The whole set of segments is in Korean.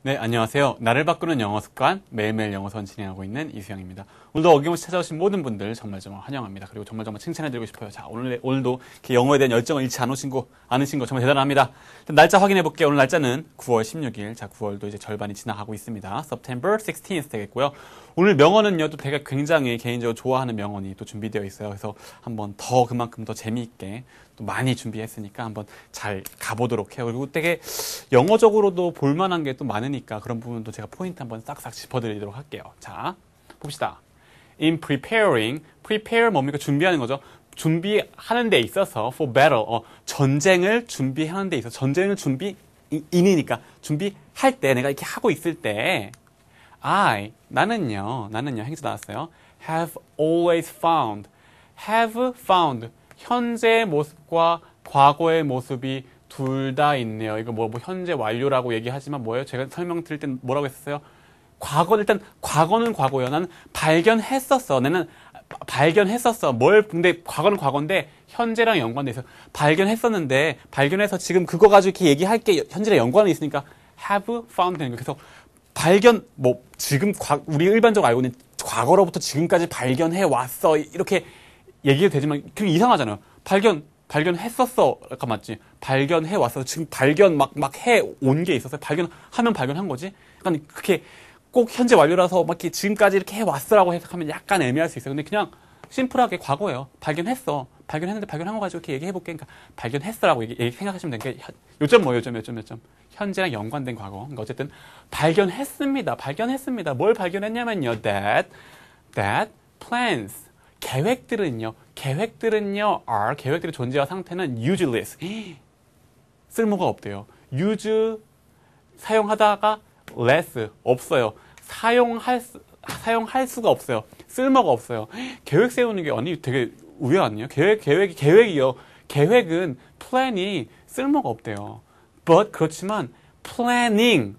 네, 안녕하세요. 나를 바꾸는 영어 습관, 매일매일 영어선 진행하고 있는 이수영입니다. 오늘도 어김없이 찾아오신 모든 분들 정말 환영합니다. 그리고 정말 칭찬해드리고 싶어요. 자, 오늘도 이렇게 영어에 대한 열정을 잃지 않으신 거 정말 대단합니다. 날짜 확인해볼게요. 오늘 날짜는 9월 16일. 자, 9월도 이제 절반이 지나가고 있습니다. September 16th 되겠고요. 오늘 명언은요, 또 제가 굉장히 개인적으로 좋아하는 명언이 또 준비되어 있어요. 그래서 한번 그만큼 더 재미있게 또 많이 준비했으니까 한번 잘 가보도록 해요. 그리고 되게 영어적으로도 볼만한 게 또 많으니까 그런 부분도 제가 포인트 한번 싹싹 짚어드리도록 할게요. 자, 봅시다. In preparing, prepare 뭡니까? 준비하는 거죠. 준비하는 데 있어서 for battle, 전쟁을 준비하는 데 있어서 전쟁을 인이니까 준비할 때 내가 이렇게 하고 있을 때 나는요 행사 나왔어요. have found 현재의 모습과 과거의 모습이 둘 다 있네요. 이거 뭐 현재 완료라고 얘기하지만 뭐예요? 제가 설명드릴 땐 뭐라고 했었어요? 일단 과거는 과거예요. 나는 발견했었어. 근데 과거는 과거인데 현재랑 연관돼 있어요. 발견했었는데 발견해서 지금 그거 가지고 이렇게 얘기할 게 현재랑 연관이 있으니까 have found 되는 거예요. 그래서 지금 우리 일반적으로 알고 있는 과거로부터 지금까지 발견해 왔어. 이렇게 얘기가 되지만 그냥 이상하잖아요. 발견했었어. 아까 맞지? 발견해 왔어. 지금 발견 막 해 온 게 있었어요. 발견한 거지? 약간 그렇게 꼭 현재 완료라서 막 이렇게 지금까지 이렇게 해 왔어라고 해석하면 약간 애매할 수 있어요. 근데 그냥 심플하게 과거예요. 발견했는데 발견한 거 가지고 이렇게 얘기해 볼게. 그러니까 발견했어라고 생각하시면 되는 게 요점 뭐예요? 요점. 현재랑 연관된 과거. 그러니까 어쨌든 발견했습니다. 뭘 발견했냐면요. That plans 계획들은요, 계획들의 존재와 상태는 useless. 쓸모가 없대요. use, 사용하다가 less, 없어요. 사용할 수가 없어요. 쓸모가 없어요. 계획 세우는 게 아니 되게 의외 아니에요? 계획이요. 계획은 plan이 쓸모가 없대요. But 그렇지만 planning,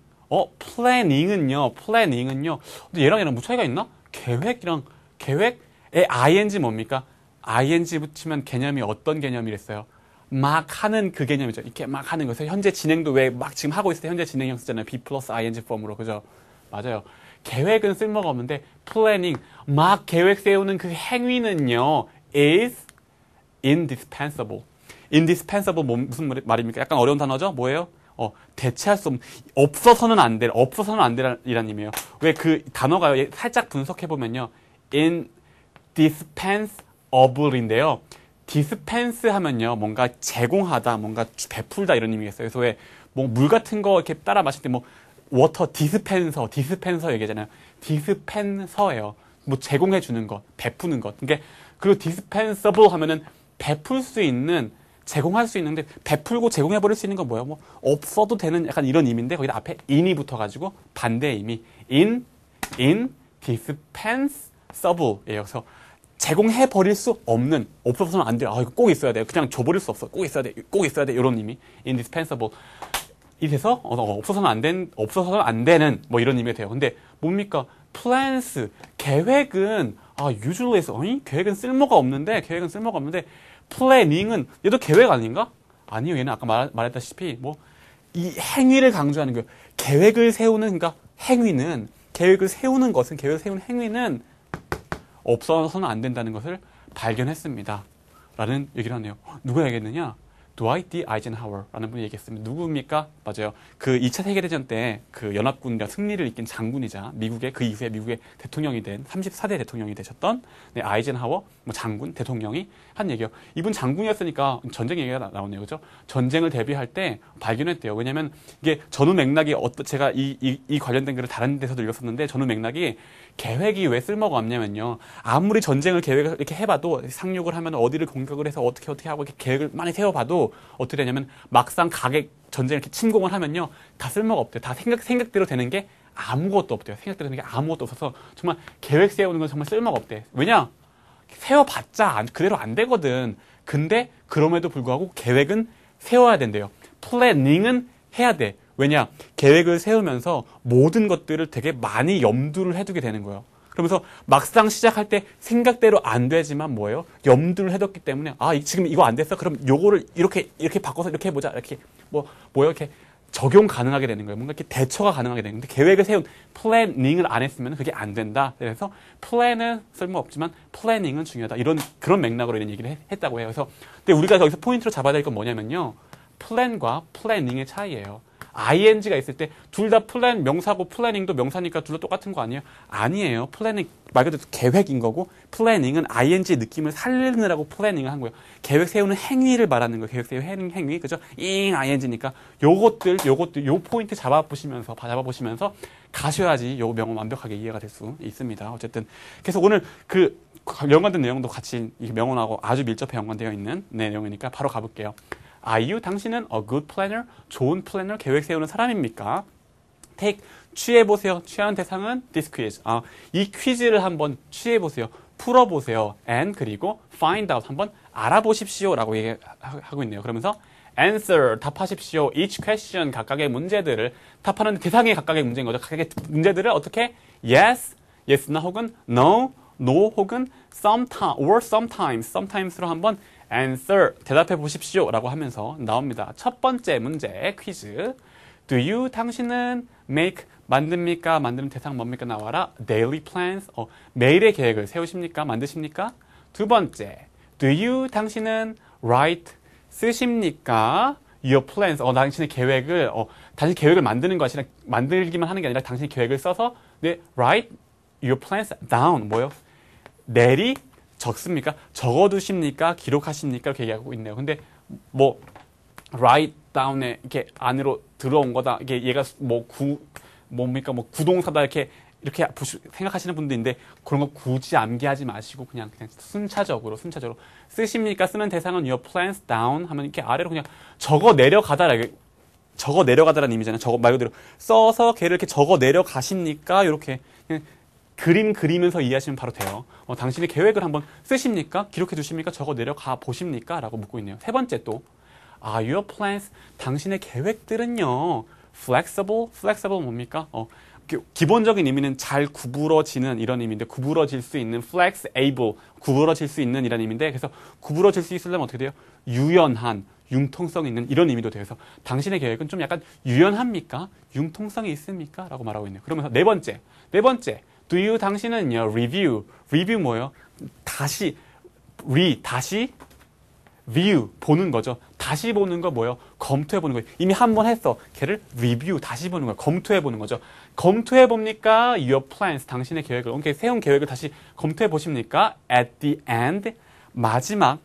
플래닝은요. 근데 얘랑 뭐 차이가 있나? 계획의 ing 뭡니까? ing 붙이면 개념이 어떤 개념이랬어요? 막 하는 그 개념이죠. 이렇게 막 하는 거죠. 현재 진행도 왜 막 지금 하고 있을 때 현재 진행형 쓰잖아요. be 플러스 ing 폼으로. 그죠? 맞아요. 계획은 쓸모가 없는데 planning, 막 계획 세우는 그 행위는요. is indispensable. 무슨 말입니까? 약간 어려운 단어죠? 뭐예요? 대체할 수 없는, 없어서는 안 되라는 의미예요. 왜 그 단어가요? 살짝 분석해보면요. indispensable인데요. dispense 하면요. 뭔가 제공하다, 뭔가 베풀다 이런 의미겠어요. 그래서 왜 물 같은 거 이렇게 따라 마실 때 워터 디스펜서 얘기하잖아요. 디스펜서예요. 제공해 주는 것, 베푸는 것. 그리고 dispensable 하면은 베풀 수 있는, 제공할 수 있는데 베풀고 제공해 버릴 수 있는 건 뭐예요? 없어도 되는 약간 이런 의미인데 거기다 앞에 in이 붙어가지고 반대의 의미. indispensable예요. 그래서 제공해 버릴 수 없는, 없어서는 안 돼요. 이거 꼭 있어야 돼요. 그냥 줘버릴 수 없어. 꼭 있어야 돼. 이런 의미. indispensable. 이래서 없어서는 안 되는 이런 의미가 돼요. 근데 뭡니까? plans, 계획은 usually에서 계획은 쓸모가 없는데 planning은 얘도 계획 아닌가? 아니요. 얘는 아까 말했다시피 이 행위를 강조하는 거예요. 계획을 세우는 행위는 계획을 세우는 행위는 없어서는 안 된다는 것을 발견했습니다. 라는 얘기를 하네요. 누가 얘기했느냐? 드와이트 D. 아이젠하워라는 분이 얘기했습니다. 누구입니까? 맞아요. 그 2차 세계대전 때 그 연합군과 승리를 이끈 장군이자 그 이후에 미국의 대통령이 된 34대 대통령이 되셨던 아이젠하워 장군 대통령이 한 얘기요. 이분 장군이었으니까 전쟁 얘기가 나오네요. 그죠? 전쟁을 대비할 때 발견했대요. 왜냐면 이게 전후 맥락이 제가 이 관련된 글을 다른 데서도 읽었었는데 전후 맥락이 계획이 왜 쓸모가 없냐면요. 아무리 전쟁을 계획을 이렇게 해봐도 상륙을 하면 어디를 공격을 해서 어떻게 하고 이렇게 계획을 많이 세워봐도 어떻게 되냐면 막상 전쟁을 이렇게 침공을 하면요. 다 쓸모가 없대요. 다 생각대로 되는 게 아무것도 없대요. 생각대로 되는 게 아무것도 없어서 정말 계획 세우는 건 정말 쓸모가 없대. 왜냐? 세워봤자 그대로 안 되거든. 근데 그럼에도 불구하고 계획은 세워야 된대요. 플래닝은 해야 돼. 왜냐? 계획을 세우면서 모든 것들을 되게 많이 염두를 해두게 되는 거예요. 그러면서 막상 시작할 때 생각대로 안 되지만 뭐예요? 염두를 해뒀기 때문에 지금 이거 안 됐어? 그럼 요거를 이렇게 바꿔서 이렇게 해보자. 이렇게 이렇게 적용 가능하게 되는 거예요. 뭔가 이렇게 대처가 가능하게 되는 건데 계획을 세운 플래닝을 안 했으면 그게 안 된다. 그래서 플랜은 쓸모없지만 플래닝은 중요하다. 그런 맥락으로 이런 얘기를 했다고 해요. 그래서 근데 우리가 여기서 포인트로 잡아야 될 건 뭐냐면요. 플랜과 플래닝의 차이예요. ing가 있을 때 둘 다 플랜 명사고 플래닝도 명사니까 둘 다 똑같은 거 아니에요? 아니에요. 플래닝 말 그대로 계획인 거고 플래닝은 ing의 느낌을 살리느라고 플래닝을 한 거예요. 계획 세우는 행위를 말하는 거예요. 계획 세우는 행위. 그죠? ing니까 요것들 요 포인트 잡아보시면서 가셔야지 요 명언 완벽하게 이해가 될 수 있습니다. 어쨌든 그래서 오늘 그 연관된 내용도 같이 이 명언하고 아주 밀접해 연관되어 있는 내용이니까 바로 가볼게요. Are you? 당신은 a good planner? 좋은 플래너, 계획 세우는 사람입니까? Take, 취해보세요. 취한 대상은 this quiz. 이 퀴즈를 한번 취해보세요. 풀어보세요. And, 그리고 find out. 한번 알아보십시오. 라고 얘기하고 있네요. 그러면서 answer, 답하십시오. each question, 각각의 문제들을 답하는 대상이 각각의 문제인 거죠. 각각의 문제들을 어떻게? yes, yes나 혹은 no, no 혹은 sometimes로 한번 answer, 대답해 보십시오 라고 하면서 나옵니다. 첫 번째 문제 퀴즈. Do you, 당신은 make, 만듭니까? 만드는 대상 뭡니까? 나와라. daily plans, 매일의 계획을 세우십니까? 만드십니까? 두 번째. Do you, 당신은 write, 쓰십니까? your plans, 당신의 계획을, 당신 계획을 만드는 것이 아니라 만들기만 하는 게 아니라 당신의 계획을 써서 write your plans down, 뭐요? 내리 적습니까? 적어두십니까? 기록하십니까? 이렇게 얘기하고 있네요. 근데 뭐 write down에 이렇게 안으로 들어온 거다. 이게 얘가 뭡니까? 뭐 구동사다 이렇게 생각하시는 분도 있는데 그런 거 굳이 암기하지 마시고 그냥 순차적으로 쓰십니까? 쓰는 대상은 your plans down 하면 이렇게 아래로 그냥 적어 내려가다라는 의미잖아요. 말 그대로 써서 걔를 이렇게 적어 내려가십니까? 이렇게 그냥 그림 그리면서 이해하시면 바로 돼요. 당신의 계획을 한번 쓰십니까? 기록해 두십니까? 적어 내려가 보십니까? 라고 묻고 있네요. 세 번째 또 Are your plans, 당신의 계획들은요 flexible 뭡니까? 기본적인 의미는 잘 구부러지는 이런 의미인데 구부러질 수 있는 flexible, 구부러질 수 있는 이런 의미인데 그래서 구부러질 수 있으려면 어떻게 돼요? 유연한, 융통성 있는 이런 의미도 돼요. 그래서 당신의 계획은 좀 약간 유연합니까? 융통성이 있습니까? 라고 말하고 있네요. 그러면서 네 번째 Do you, 당신은요, review 뭐예요? 다시 view, 보는 거죠. 다시 보는 거 뭐예요? 검토해 보는 거예요. 이미 한 번 했어. 걔를 review, 다시 보는 거예요. 검토해 보는 거죠. 검토해 봅니까? Your plans, 당신의 계획을, 이렇게 세운 계획을 다시 검토해 보십니까? At the end, 마지막,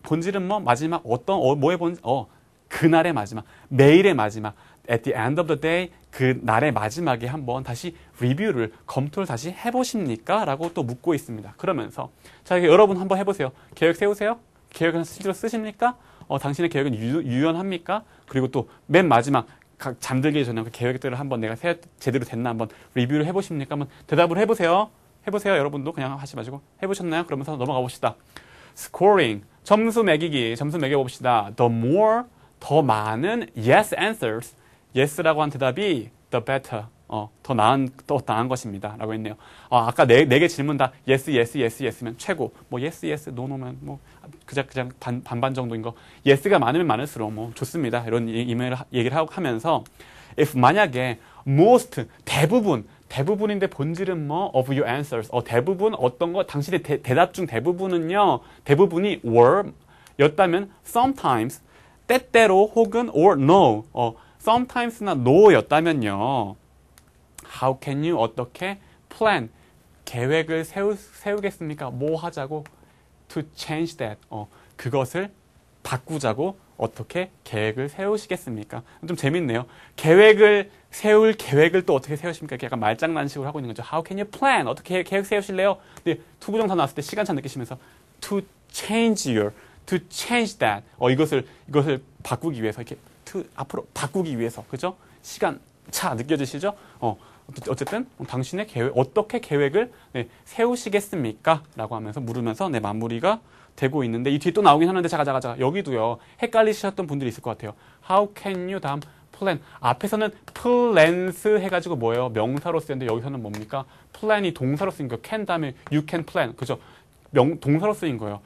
본질은 뭐? 마지막, 그날의 마지막, 매일의 마지막, at the end of the day, 그 날의 마지막에 한번 다시 리뷰를, 검토를 다시 해보십니까? 라고 또 묻고 있습니다. 그러면서, 자, 여러분 한번 해보세요. 계획 세우세요? 계획은 실제로 쓰십니까? 당신의 계획은 유연합니까? 그리고 또 맨 마지막, 잠들기 전에 그 계획들을 한번 내가 제대로 됐나 한번 리뷰를 해보십니까? 한번 대답을 해보세요. 여러분도 그냥 하지 마시고. 해보셨나요? 그러면서 넘어가 봅시다. scoring, 점수 매겨봅시다. The more, 더 많은 yes answers, yes라고 한 대답이 the better, 더 나은 것입니다. 라고 했네요. 아까 네 개 질문 다 yes면 최고, 뭐 yes, no면 뭐, 그냥 반반 정도인 거. yes가 많으면 많을수록 뭐 좋습니다. 이런 얘기를 하면서, if 만약에 most, 대부분인데 본질은 뭐, of your answers, 대부분 어떤 거, 당신의 대답 중 대부분이 were, 였다면 sometimes, 때때로 혹은 or no, sometimes나 no였다면요. How can you, 어떻게 plan, 계획을 세우겠습니까? 뭐 하자고? To change that, 그것을 바꾸자고 어떻게 계획을 세우시겠습니까? 좀 재밌네요. 세울 계획을 또 어떻게 세우십니까? 이렇게 약간 말장난식으로 하고 있는 거죠. How can you plan? 어떻게 계획 세우실래요? 근데 투부정사 나왔을 때 시간차 느끼시면서 to change that, 이것을 바꾸기 위해서, 이렇게 앞으로 바꾸기 위해서, 그죠? 시간차 느껴지시죠? 어쨌든 당신의 어떻게 계획을 세우시겠습니까? 라고 하면서 물으면서 마무리가 되고 있는데 이 뒤에 또 나오긴 하는데 자가 여기도요 헷갈리셨던 분들이 있을 것 같아요. How can you 다음 plan, 앞에서는 plans 해가지고 뭐예요? 명사로 쓰였는데 여기서는 뭡니까? plan이 동사로 쓰인 거예요. can 다음에 you can plan, 그죠? 동사로 쓰인 거예요.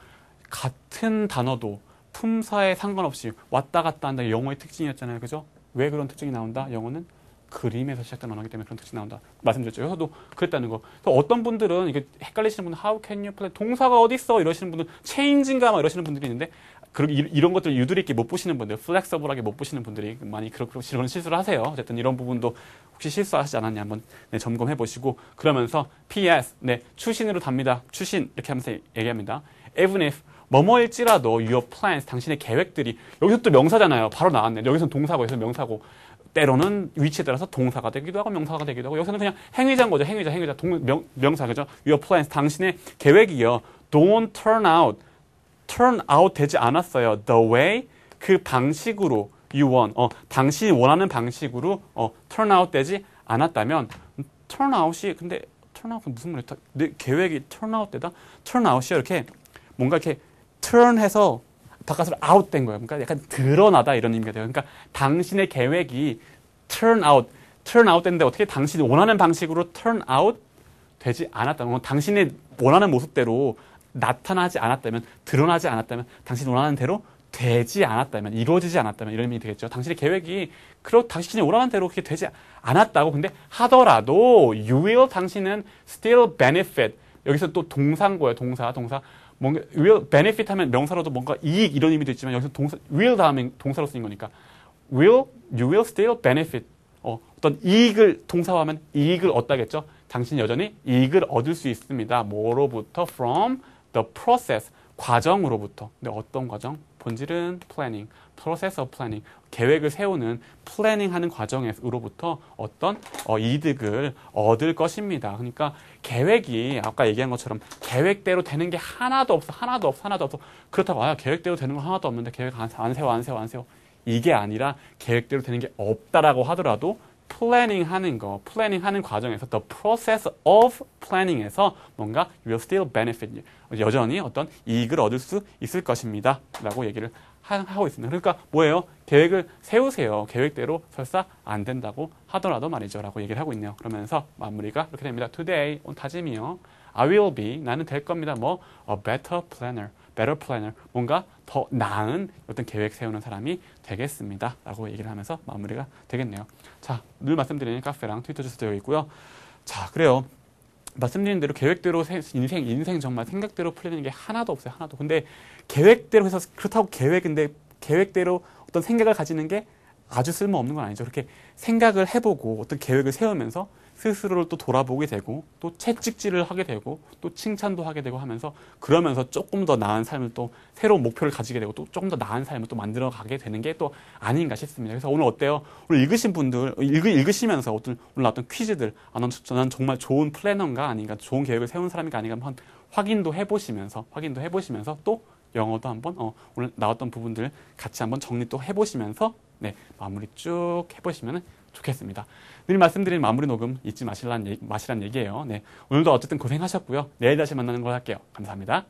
같은 단어도 품사에 상관없이 왔다 갔다 한다, 영어의 특징이었잖아요, 그죠? 왜 그런 특징이 나온다? 영어는 그림에서 시작된 언어이기 때문에 그런 특징이 나온다. 말씀드렸죠. 저도 그랬다는 거. 어떤 분들은 이게 헷갈리시는 분은 How can you play? 동사가 어디 있어? 이러시는 분은 change인가? 막 이러시는 분들이 있는데 그리고 이런 것들 유두리 있게 못 보시는 분들, 플렉서블하게 못 보시는 분들이 많이 그런 실수를 하세요. 어쨌든 이런 부분도 혹시 실수하시지 않았냐 한번 네, 점검해 보시고 그러면서 PS, 네, 추신으로 답니다. 추신 이렇게 하면서 얘기합니다. Even if 뭐뭐일지라도 your plans, 당신의 계획들이 여기서 또 명사잖아요. 바로 나왔네. 여기서는 동사고 여기서 명사고 때로는 위치에 따라서 동사가 되기도 하고 명사가 되기도 하고 여기서는 그냥 행위자인 거죠. 행위자 명사 그죠? Your plans, 당신의 계획이요. Don't turn out 되지 않았어요. The way, 그 방식으로 you want, 당신이 원하는 방식으로 turn out 되지 않았다면 turn out이 근데 turn out은 무슨 말이야? 내 계획이 turn out 되다? turn out이 이렇게 뭔가 이렇게 turn해서 바깥으로 out 된 거예요. 그러니까 약간 드러나다 이런 의미가 돼요. 그러니까 당신의 계획이 turn out 됐는데 어떻게 당신이 원하는 방식으로 turn out 되지 않았다는 건 당신의 원하는 모습대로 나타나지 않았다면, 드러나지 않았다면, 당신이 원하는 대로 되지 않았다면, 이루어지지 않았다면 이런 의미 되겠죠. 당신의 계획이 당신이 원하는 대로 그렇게 되지 않았다고 근데 하더라도 you will, 당신은 still benefit. 여기서 또 동사인 동사. 뭔가 will benefit 하면 명사로도 뭔가 이익 이런 의미도 있지만 여기서 will 다음에 동사로 쓰인 거니까 you will still benefit. 어떤 이익을 동사화하면 이익을 얻다겠죠. 당신이 여전히 이익을 얻을 수 있습니다. 뭐로부터? From the process. 과정으로부터. 근데 어떤 과정? 본질은 planning. process of planning. 계획을 세우는 플래닝 하는 과정으로부터 어떤 이득을 얻을 것입니다. 그러니까 계획이 아까 얘기한 것처럼 계획대로 되는 게 하나도 없어. 그렇다고 계획대로 되는 거 하나도 없는데 계획 안 세워. 이게 아니라 계획대로 되는 게 없다라고 하더라도 플래닝 하는 과정에서 the process of planning에서 뭔가 you will still benefit. 여전히 어떤 이익을 얻을 수 있을 것입니다. 라고 얘기를 하고 있습니다. 그러니까 뭐예요? 계획을 세우세요. 계획대로 설사 안 된다고 하더라도 말이죠. 라고 얘기를 하고 있네요. 그러면서 마무리가 이렇게 됩니다. Today, 오늘 다짐이요. I will be, 나는 될 겁니다. a better planner. 뭔가 더 나은 어떤 계획 세우는 사람이 되겠습니다. 라고 얘기를 하면서 마무리가 되겠네요. 자, 늘 말씀드리는 카페랑 트위터 주소 되어 있고요. 자, 그래요. 말씀드린 대로 계획대로 인생 정말 생각대로 풀리는 게 하나도 없어요. 근데 계획대로 해서 그렇다고 계획대로 어떤 생각을 가지는 게 아주 쓸모없는 건 아니죠. 그렇게 생각을 해보고 어떤 계획을 세우면서 스스로를 또 돌아보게 되고 또 채찍질을 하게 되고 또 칭찬도 하게 되고 하면서 그러면서 조금 더 나은 삶을 또 새로운 목표를 가지게 되고 또 조금 더 나은 삶을 또 만들어 가게 되는 게 또 아닌가 싶습니다. 그래서 오늘 어때요? 오늘 읽으신 분들 읽으시면서 오늘 나왔던 퀴즈들 난 정말 좋은 플래너인가 아닌가 좋은 계획을 세운 사람인가 아닌가 한번 확인도 해보시면서 또 영어도 한번 오늘 나왔던 부분들 같이 한번 정리 또 해보시면서 네, 마무리 쭉 해보시면 좋겠습니다. 늘 말씀드린 마무리 녹음 잊지 마시란 얘기예요. 네, 오늘도 어쨌든 고생하셨고요. 내일 다시 만나는 걸로 할게요. 감사합니다.